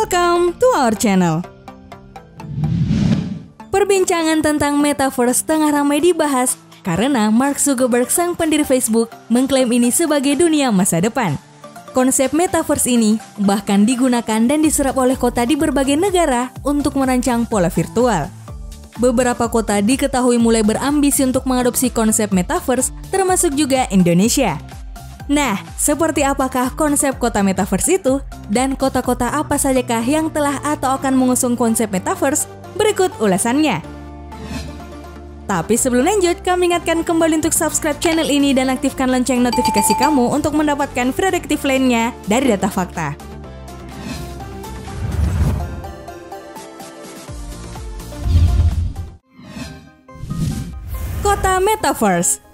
Welcome to our channel. Perbincangan tentang Metaverse tengah ramai dibahas karena Mark Zuckerberg, sang pendiri Facebook, mengklaim ini sebagai dunia masa depan. Konsep Metaverse ini bahkan digunakan dan diserap oleh kota di berbagai negara untuk merancang pola virtual. Beberapa kota diketahui mulai berambisi untuk mengadopsi konsep Metaverse, termasuk juga Indonesia. Nah, seperti apakah konsep kota Metaverse itu? Dan kota-kota apa sajakah yang telah atau akan mengusung konsep Metaverse? Berikut ulasannya. Tapi sebelum lanjut, kami ingatkan kembali untuk subscribe channel ini dan aktifkan lonceng notifikasi kamu untuk mendapatkan prediktif lainnya dari Data Fakta. Kota Metaverse.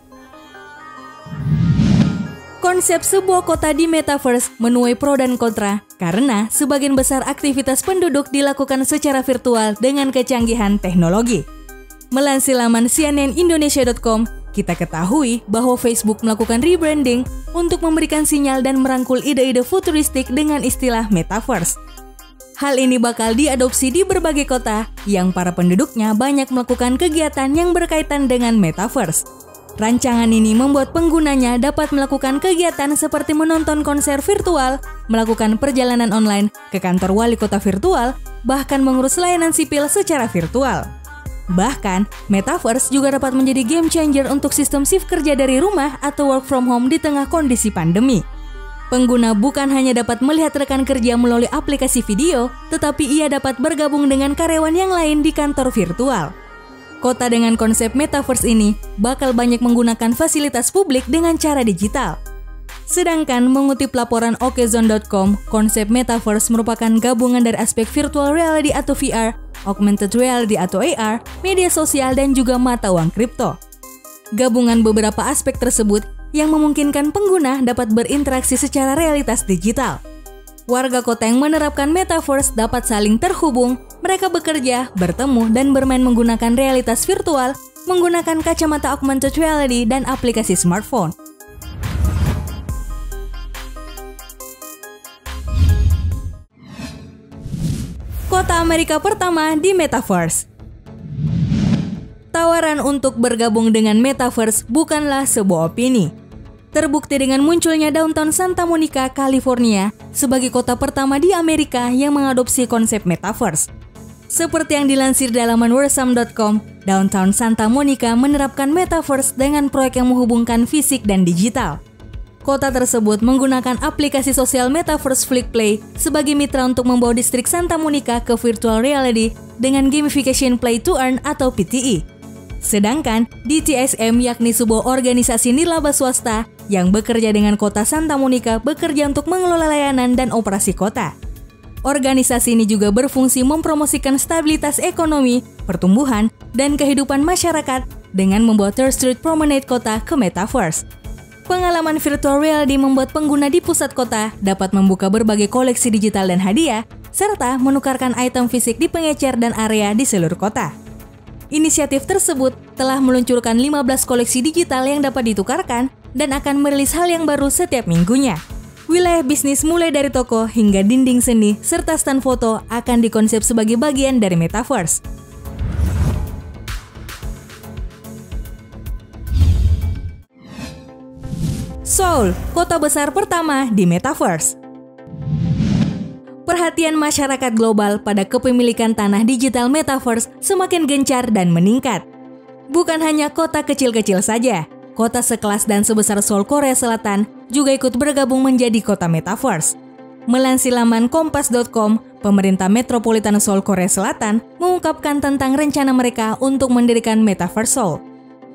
Konsep sebuah kota di Metaverse menuai pro dan kontra karena sebagian besar aktivitas penduduk dilakukan secara virtual dengan kecanggihan teknologi. Melansir laman cnnindonesia.com, kita ketahui bahwa Facebook melakukan rebranding untuk memberikan sinyal dan merangkul ide-ide futuristik dengan istilah Metaverse. Hal ini bakal diadopsi di berbagai kota yang para penduduknya banyak melakukan kegiatan yang berkaitan dengan Metaverse. Rancangan ini membuat penggunanya dapat melakukan kegiatan seperti menonton konser virtual, melakukan perjalanan online ke kantor wali kota virtual, bahkan mengurus layanan sipil secara virtual. Bahkan, Metaverse juga dapat menjadi game changer untuk sistem shift kerja dari rumah atau work from home di tengah kondisi pandemi. Pengguna bukan hanya dapat melihat rekan kerja melalui aplikasi video, tetapi ia dapat bergabung dengan karyawan yang lain di kantor virtual. Kota dengan konsep Metaverse ini bakal banyak menggunakan fasilitas publik dengan cara digital. Sedangkan mengutip laporan okezone.com, konsep Metaverse merupakan gabungan dari aspek virtual reality atau VR, augmented reality atau AR, media sosial, dan juga mata uang kripto. Gabungan beberapa aspek tersebut yang memungkinkan pengguna dapat berinteraksi secara realitas digital. Warga kota yang menerapkan Metaverse dapat saling terhubung, mereka bekerja, bertemu, dan bermain menggunakan realitas virtual, menggunakan kacamata augmented reality dan aplikasi smartphone. Kota Amerika pertama di Metaverse. Tawaran untuk bergabung dengan Metaverse bukanlah sebuah opini. Terbukti dengan munculnya downtown Santa Monica, California, sebagai kota pertama di Amerika yang mengadopsi konsep Metaverse. Seperti yang dilansir di laman Wearsome.com, downtown Santa Monica menerapkan Metaverse dengan proyek yang menghubungkan fisik dan digital. Kota tersebut menggunakan aplikasi sosial Metaverse Flickplay sebagai mitra untuk membawa distrik Santa Monica ke virtual reality dengan gamification play to earn atau PTE. Sedangkan DTSM, yakni sebuah organisasi nirlaba swasta yang bekerja dengan kota Santa Monica, bekerja untuk mengelola layanan dan operasi kota. Organisasi ini juga berfungsi mempromosikan stabilitas ekonomi, pertumbuhan, dan kehidupan masyarakat dengan membawa Third Street Promenade kota ke Metaverse. Pengalaman virtual reality membuat pengguna di pusat kota dapat membuka berbagai koleksi digital dan hadiah, serta menukarkan item fisik di pengecer dan area di seluruh kota. Inisiatif tersebut telah meluncurkan 15 koleksi digital yang dapat ditukarkan dan akan merilis hal yang baru setiap minggunya. Wilayah bisnis mulai dari toko hingga dinding seni serta stand foto akan dikonsep sebagai bagian dari Metaverse. Seoul, kota besar pertama di Metaverse. Perhatian masyarakat global pada kepemilikan tanah digital Metaverse semakin gencar dan meningkat. Bukan hanya kota kecil-kecil saja, kota sekelas dan sebesar Seoul, Korea Selatan juga ikut bergabung menjadi kota Metaverse. Melansir laman kompas.com, pemerintah metropolitan Seoul, Korea Selatan mengungkapkan tentang rencana mereka untuk mendirikan Metaverse Seoul.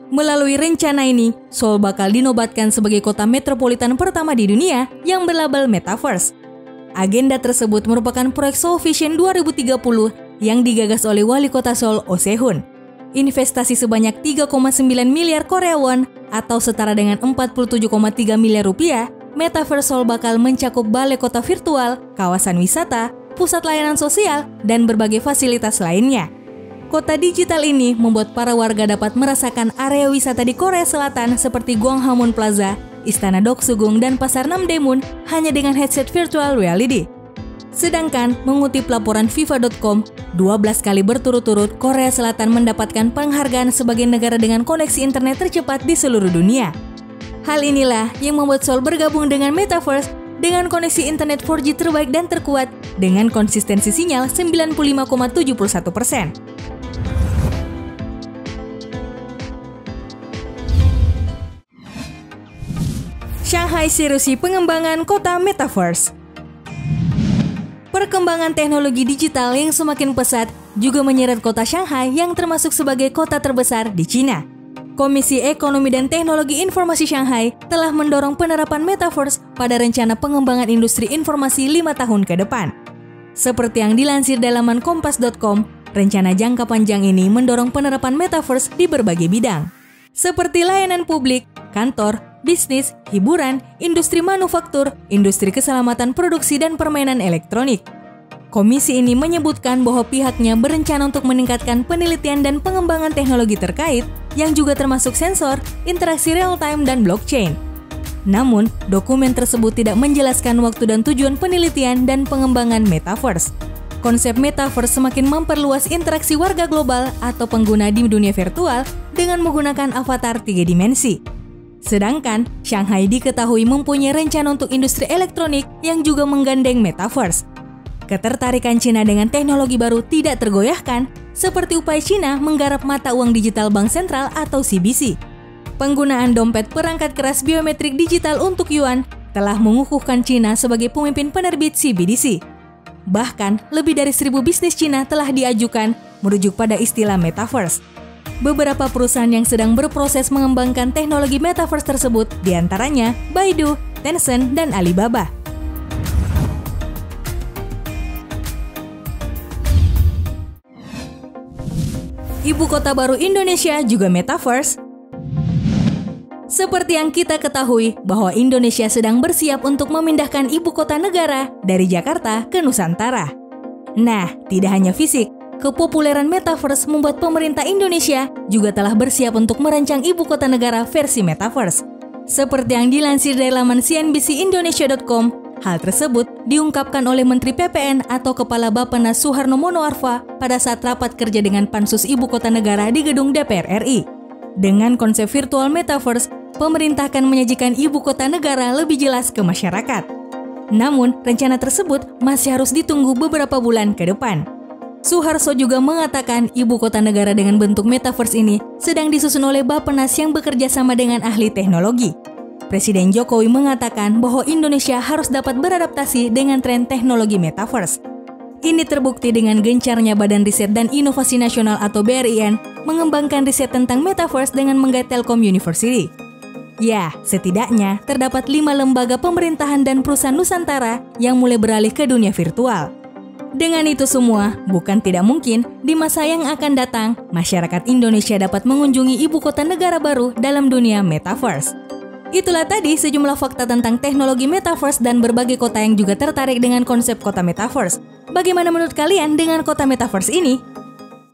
Melalui rencana ini, Seoul bakal dinobatkan sebagai kota metropolitan pertama di dunia yang berlabel Metaverse. Agenda tersebut merupakan proyek Seoul Vision 2030 yang digagas oleh wali kota Seoul, Oh Se-hun. Investasi sebanyak 3,9 miliar Korea won atau setara dengan 47,3 miliar rupiah, Metaverse Seoul bakal mencakup balai kota virtual, kawasan wisata, pusat layanan sosial, dan berbagai fasilitas lainnya. Kota digital ini membuat para warga dapat merasakan area wisata di Korea Selatan seperti Gwanghwamun Plaza, Istana Doksugung, dan Pasar Namdaemun hanya dengan headset virtual reality. Sedangkan mengutip laporan FIFA.com, 12 kali berturut-turut Korea Selatan mendapatkan penghargaan sebagai negara dengan koneksi internet tercepat di seluruh dunia. Hal inilah yang membuat Seoul bergabung dengan Metaverse dengan koneksi internet 4G terbaik dan terkuat dengan konsistensi sinyal 95,71%. Shanghai seriusi pengembangan kota Metaverse. Perkembangan teknologi digital yang semakin pesat juga menyeret kota Shanghai yang termasuk sebagai kota terbesar di Cina. Komisi Ekonomi dan Teknologi Informasi Shanghai telah mendorong penerapan Metaverse pada rencana pengembangan industri informasi 5 tahun ke depan. Seperti yang dilansir dari laman kompas.com, rencana jangka panjang ini mendorong penerapan Metaverse di berbagai bidang, seperti layanan publik, kantor, bisnis, hiburan, industri manufaktur, industri keselamatan produksi, dan permainan elektronik. Komisi ini menyebutkan bahwa pihaknya berencana untuk meningkatkan penelitian dan pengembangan teknologi terkait yang juga termasuk sensor, interaksi real-time, dan blockchain. Namun, dokumen tersebut tidak menjelaskan waktu dan tujuan penelitian dan pengembangan Metaverse. Konsep Metaverse semakin memperluas interaksi warga global atau pengguna di dunia virtual dengan menggunakan avatar 3 dimensi. Sedangkan, Shanghai diketahui mempunyai rencana untuk industri elektronik yang juga menggandeng Metaverse. Ketertarikan Cina dengan teknologi baru tidak tergoyahkan, seperti upaya Cina menggarap mata uang digital bank sentral atau CBDC. Penggunaan dompet perangkat keras biometrik digital untuk yuan telah mengukuhkan Cina sebagai pemimpin penerbit CBDC. Bahkan, lebih dari 1.000 bisnis Cina telah diajukan merujuk pada istilah Metaverse. Beberapa perusahaan yang sedang berproses mengembangkan teknologi Metaverse tersebut diantaranya Baidu, Tencent, dan Alibaba. Ibu kota baru Indonesia juga Metaverse. Seperti yang kita ketahui bahwa Indonesia sedang bersiap untuk memindahkan ibu kota negara dari Jakarta ke Nusantara. Nah, tidak hanya fisik, kepopuleran Metaverse membuat pemerintah Indonesia juga telah bersiap untuk merancang ibu kota negara versi Metaverse. Seperti yang dilansir dari laman cnbcindonesia.com, hal tersebut diungkapkan oleh Menteri PPN atau Kepala Bappenas Suharno Monoarfa pada saat rapat kerja dengan Pansus Ibu Kota Negara di gedung DPR RI. Dengan konsep virtual Metaverse, pemerintah akan menyajikan ibu kota negara lebih jelas ke masyarakat. Namun, rencana tersebut masih harus ditunggu beberapa bulan ke depan. Suharso juga mengatakan ibu kota negara dengan bentuk Metaverse ini sedang disusun oleh Bappenas yang bekerja sama dengan ahli teknologi. Presiden Jokowi mengatakan bahwa Indonesia harus dapat beradaptasi dengan tren teknologi Metaverse. Ini terbukti dengan gencarnya Badan Riset dan Inovasi Nasional atau BRIN mengembangkan riset tentang Metaverse dengan menggait Telkom University. Ya, setidaknya terdapat 5 lembaga pemerintahan dan perusahaan Nusantara yang mulai beralih ke dunia virtual. Dengan itu semua, bukan tidak mungkin di masa yang akan datang, masyarakat Indonesia dapat mengunjungi ibu kota negara baru dalam dunia Metaverse. Itulah tadi sejumlah fakta tentang teknologi Metaverse dan berbagai kota yang juga tertarik dengan konsep kota Metaverse. Bagaimana menurut kalian dengan kota Metaverse ini?